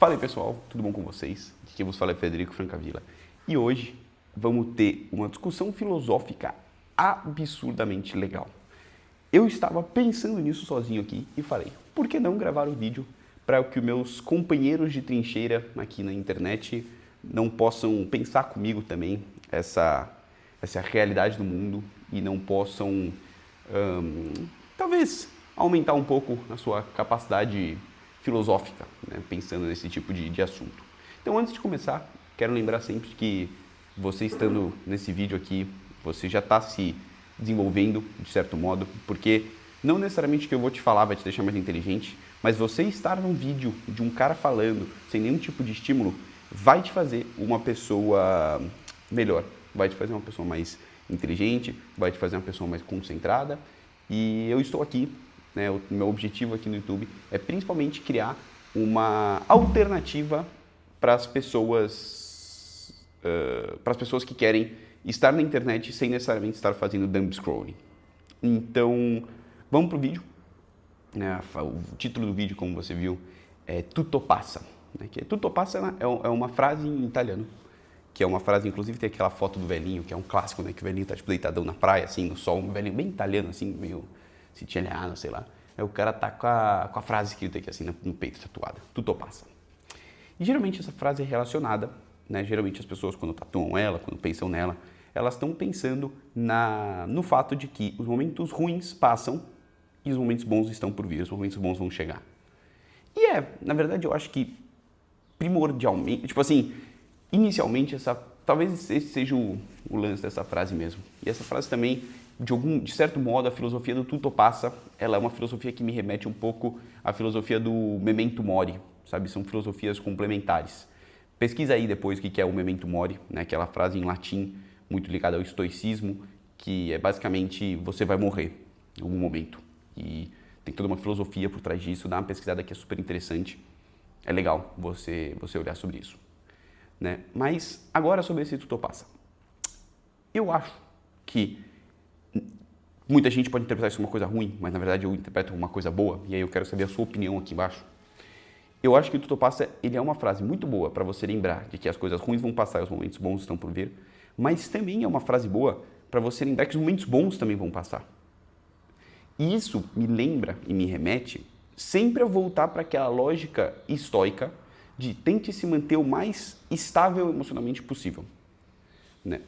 Fala aí pessoal, tudo bom com vocês? Aqui quem vos fala é Frederico Francavilla e hoje vamos ter uma discussão filosófica absurdamente legal. Eu estava pensando nisso sozinho aqui e falei, por que não gravar um vídeo para que os meus companheiros de trincheira aqui na internet não possam pensar comigo também essa realidade do mundo e não possam, talvez, aumentar um pouco a sua capacidade filosófica, né, pensando nesse tipo de assunto. Então, antes de começar, quero lembrar sempre que você estando nesse vídeo aqui, você já está se desenvolvendo, de certo modo, porque não necessariamente o que eu vou te falar vai te deixar mais inteligente, mas você estar num vídeo de um cara falando, sem nenhum tipo de estímulo, vai te fazer uma pessoa melhor, vai te fazer uma pessoa mais inteligente, vai te fazer uma pessoa mais concentrada, e eu estou aqui, né, o meu objetivo aqui no YouTube é principalmente criar uma alternativa para as pessoas que querem estar na internet sem necessariamente estar fazendo dumb scrolling. Então, vamos pro vídeo. O título do vídeo, como você viu, é Tutto passa. Que tutto passa é uma frase em italiano, que é uma frase, inclusive tem aquela foto do velhinho, que é um clássico, né, que o velhinho tá tipo deitadão na praia, assim, no sol, um velhinho bem italiano, assim, meio siciliano, sei lá. Aí o cara tá com a frase escrita aqui, assim, no peito, tatuada. Tutto passa. E geralmente essa frase é relacionada, né, geralmente as pessoas quando tatuam ela, quando pensam nela, elas estão pensando no fato de que os momentos ruins passam e os momentos bons estão por vir, os momentos bons vão chegar. E na verdade, eu acho que primordialmente, tipo assim, inicialmente, talvez esse seja o lance dessa frase mesmo. E essa frase também, de certo modo, a filosofia do tutto passa, ela é uma filosofia que me remete um pouco à filosofia do memento mori, sabe? São filosofias complementares. Pesquisa aí depois o que é o memento mori, né? Aquela frase em latim muito ligada ao estoicismo, que é basicamente você vai morrer em algum momento. E tem toda uma filosofia por trás disso, dá uma pesquisada que é super interessante. É legal você olhar sobre isso, né? Mas agora sobre esse tutto passa. Eu acho que muita gente pode interpretar isso como uma coisa ruim, mas na verdade eu interpreto como uma coisa boa, e aí eu quero saber a sua opinião aqui embaixo. Eu acho que o tutto passa, ele é uma frase muito boa para você lembrar de que as coisas ruins vão passar e os momentos bons estão por vir, mas também é uma frase boa para você lembrar que os momentos bons também vão passar. E isso me lembra e me remete sempre a voltar para aquela lógica estoica de tente se manter o mais estável emocionalmente possível, né?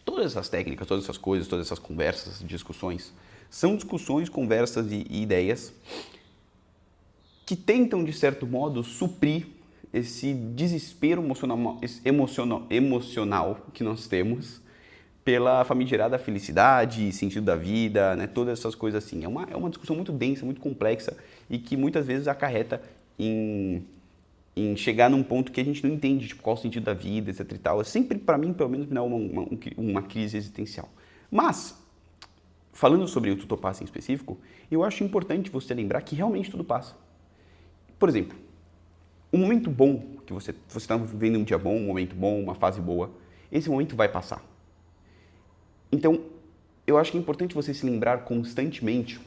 Todas essas técnicas, todas essas coisas, todas essas conversas, discussões, são discussões, conversas e ideias que tentam, de certo modo, suprir esse desespero emocional que nós temos pela famigerada felicidade, sentido da vida, né? Todas essas coisas assim. É uma discussão muito densa, muito complexa e que muitas vezes acarreta em chegar num ponto que a gente não entende, tipo, qual o sentido da vida, etc e tal. É sempre, para mim, pelo menos, me dá uma crise existencial. Mas, falando sobre o tutto passa em específico, eu acho importante você lembrar que realmente tudo passa. Por exemplo, um momento bom, que você está vivendo um dia bom, um momento bom, uma fase boa, esse momento vai passar. Então, eu acho que é importante você se lembrar constantemente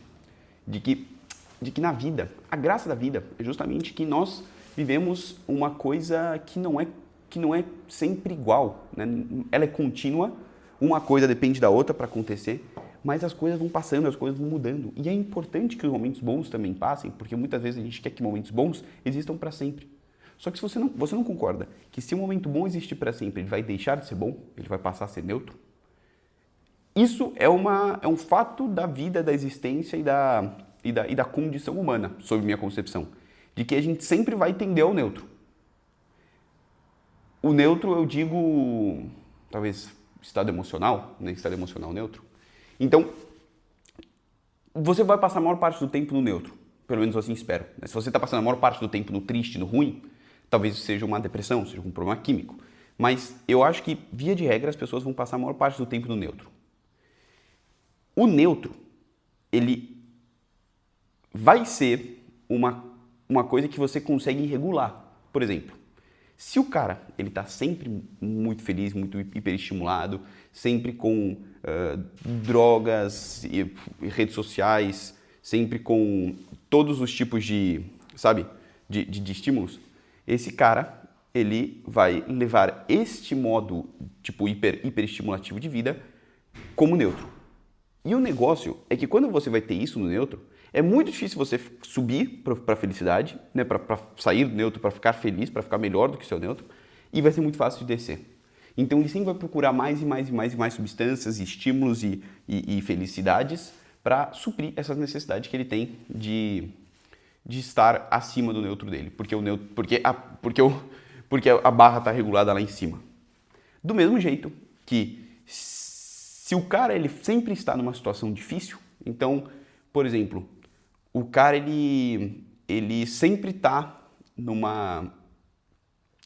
de que na vida, a graça da vida é justamente que nós vivemos uma coisa que não é sempre igual, né? Ela é contínua, uma coisa depende da outra para acontecer, mas as coisas vão passando, as coisas vão mudando. E é importante que os momentos bons também passem, porque muitas vezes a gente quer que momentos bons existam para sempre. Só que se você não concorda que se um momento bom existir para sempre, ele vai deixar de ser bom, ele vai passar a ser neutro, isso é um fato da vida, da existência e da condição humana, sob minha concepção, de que a gente sempre vai tender ao neutro. O neutro, eu digo, talvez, estado emocional, né? Estado emocional neutro. Então, você vai passar a maior parte do tempo no neutro, pelo menos assim espero. Se você está passando a maior parte do tempo no triste, no ruim, talvez seja uma depressão, seja um problema químico. Mas eu acho que, via de regra, as pessoas vão passar a maior parte do tempo no neutro. O neutro, ele vai ser uma coisa que você consegue regular. Por exemplo, se o cara ele está sempre muito feliz, muito hiperestimulado, sempre com drogas e redes sociais, sempre com todos os tipos de estímulos, esse cara, ele vai levar este modo, tipo, hiperestimulativo de vida como neutro. E o negócio é que quando você vai ter isso no neutro, é muito difícil você subir para a felicidade, né, para sair do neutro, para ficar feliz, para ficar melhor do que o seu neutro, e vai ser muito fácil de descer. Então ele sempre vai procurar mais e mais e mais e mais substâncias, estímulos e felicidades para suprir essas necessidades que ele tem de estar acima do neutro dele, porque a barra está regulada lá em cima. Do mesmo jeito que se o cara ele sempre está numa situação difícil, então, por exemplo, o cara ele sempre está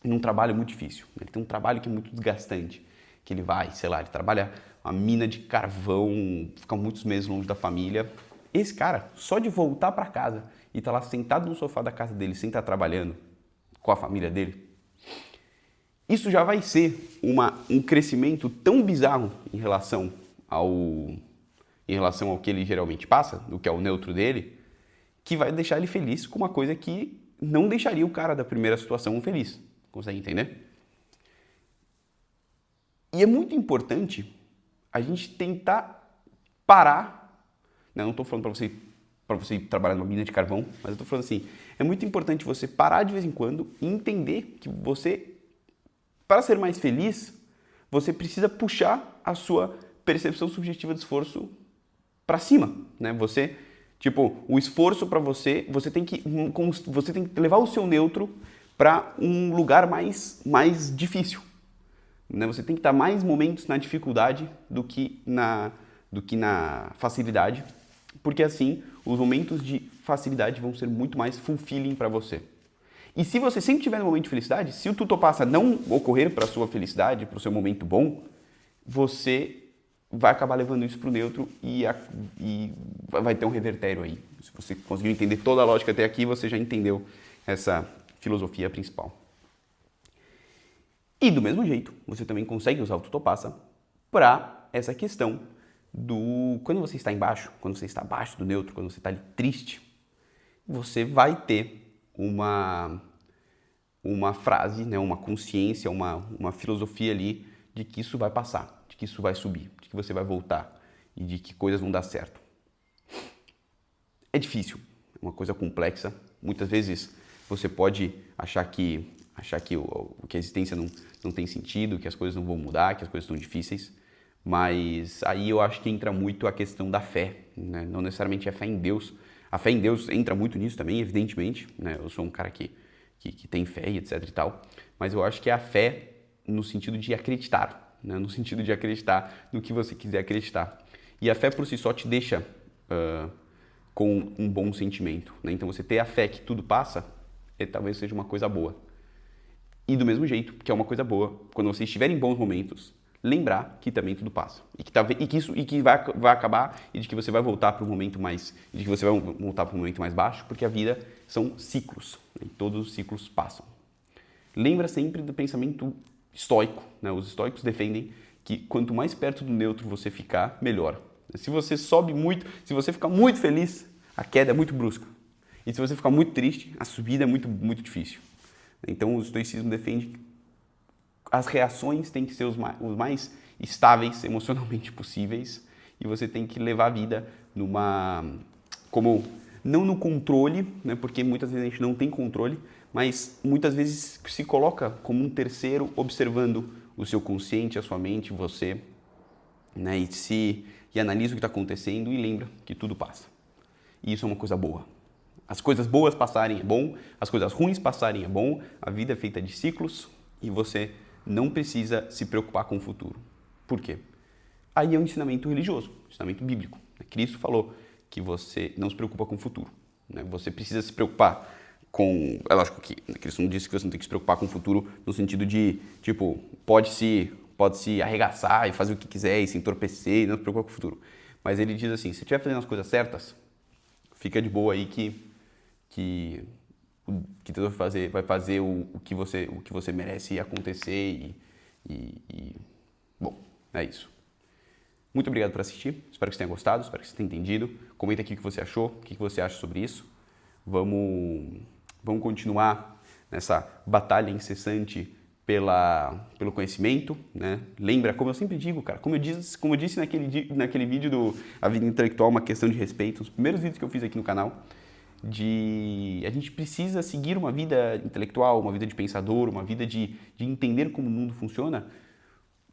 num trabalho muito difícil. Ele tem um trabalho que é muito desgastante, que ele vai, sei lá, ele trabalha uma mina de carvão, fica muitos meses longe da família. Esse cara, só de voltar para casa e estar lá sentado no sofá da casa dele, sem estar trabalhando com a família dele, isso já vai ser um crescimento tão bizarro em relação ao que ele geralmente passa, do que é o neutro dele, que vai deixar ele feliz com uma coisa que não deixaria o cara da primeira situação feliz. Consegue entender? E é muito importante a gente tentar parar, né? Não estou falando para você trabalhar numa mina de carvão, mas eu estou falando assim, é muito importante você parar de vez em quando e entender que você, para ser mais feliz, você precisa puxar a sua percepção subjetiva de esforço para cima, né? O esforço para você tem que levar o seu neutro para um lugar mais difícil, né? Você tem que estar mais momentos na dificuldade do que na facilidade, porque assim os momentos de facilidade vão ser muito mais fulfilling para você. E se você sempre tiver no momento de felicidade, se o tudo passa não ocorrer para a sua felicidade, para o seu momento bom, você vai acabar levando isso para o neutro e vai ter um revertério aí. Se você conseguiu entender toda a lógica até aqui, você já entendeu essa filosofia principal. E do mesmo jeito, você também consegue usar o Tutopassa para essa questão do quando você está embaixo, quando você está abaixo do neutro, quando você está ali triste, você vai ter uma frase, né, uma consciência, uma filosofia ali de que isso vai passar, de que isso vai subir, de que você vai voltar e de que coisas vão dar certo. É difícil, é uma coisa complexa. Muitas vezes você pode achar que a existência não tem sentido, que as coisas não vão mudar, que as coisas estão difíceis, mas aí eu acho que entra muito a questão da fé, né? Não necessariamente a fé em Deus. A fé em Deus entra muito nisso também, evidentemente, né? Eu sou um cara que tem fé e etc e tal, mas eu acho que é a fé no sentido de acreditar, né? No sentido de acreditar no que você quiser acreditar. E a fé por si só te deixa com um bom sentimento, né? Então você ter a fé que tudo passa, talvez seja uma coisa boa. E do mesmo jeito, que é uma coisa boa, quando você estiver em bons momentos, lembrar que também tudo passa. E que vai acabar e de que você vai voltar para um momento mais baixo, porque a vida são ciclos, né? E todos os ciclos passam. Lembra sempre do pensamento estoico, né? Os estoicos defendem que quanto mais perto do neutro você ficar, melhor. Se você sobe muito, se você ficar muito feliz, a queda é muito brusca. E se você ficar muito triste, a subida é muito, muito difícil. Então o estoicismo defende que as reações têm que ser os mais estáveis emocionalmente possíveis e você tem que levar a vida não no controle, né, porque muitas vezes a gente não tem controle, mas muitas vezes se coloca como um terceiro observando o seu consciente, a sua mente, você, né, e analisa o que está acontecendo e lembra que tudo passa. E isso é uma coisa boa. As coisas boas passarem é bom, as coisas ruins passarem é bom, a vida é feita de ciclos e você não precisa se preocupar com o futuro. Por quê? Aí é um ensinamento religioso, um ensinamento bíblico. Cristo falou que você não se preocupa com o futuro, né? Você precisa se preocupar com... É lógico que Cristo não disse que você não tem que se preocupar com o futuro no sentido de, tipo, pode se arregaçar e fazer o que quiser e se entorpecer e não se preocupar com o futuro. Mas ele diz assim, se estiver fazendo as coisas certas, fica de boa aí que Deus vai fazer o que você merece acontecer bom, é isso. Muito obrigado por assistir, espero que você tenha gostado, espero que você tenha entendido. Comenta aqui o que você achou, o que você acha sobre isso. Vamos continuar nessa batalha incessante pelo conhecimento, né? Lembra, como eu sempre digo, cara, como eu disse naquele vídeo do A Vida Intelectual, uma questão de respeito, os primeiros vídeos que eu fiz aqui no canal, a gente precisa seguir uma vida intelectual, uma vida de pensador, uma vida de entender como o mundo funciona,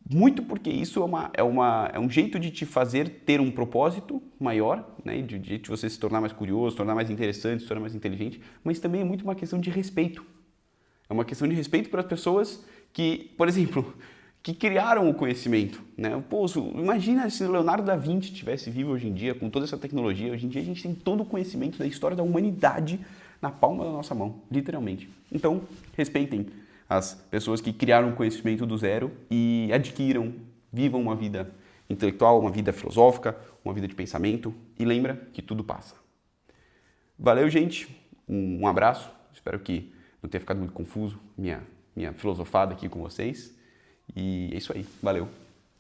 muito porque isso é um jeito de te fazer ter um propósito maior, né? De você se tornar mais curioso, se tornar mais interessante, se tornar mais inteligente, mas também é muito uma questão de respeito. É uma questão de respeito para as pessoas que, por exemplo, que criaram o conhecimento, né? Pô, imagina se o Leonardo da Vinci estivesse vivo hoje em dia, com toda essa tecnologia. Hoje em dia a gente tem todo o conhecimento da história da humanidade na palma da nossa mão, literalmente. Então, respeitem as pessoas que criaram o conhecimento do zero e adquiram, vivam uma vida intelectual, uma vida filosófica, uma vida de pensamento. E lembra que tudo passa. Valeu, gente. Um abraço. Espero que não tenha ficado muito confuso minha filosofada aqui com vocês. E é isso aí. Valeu.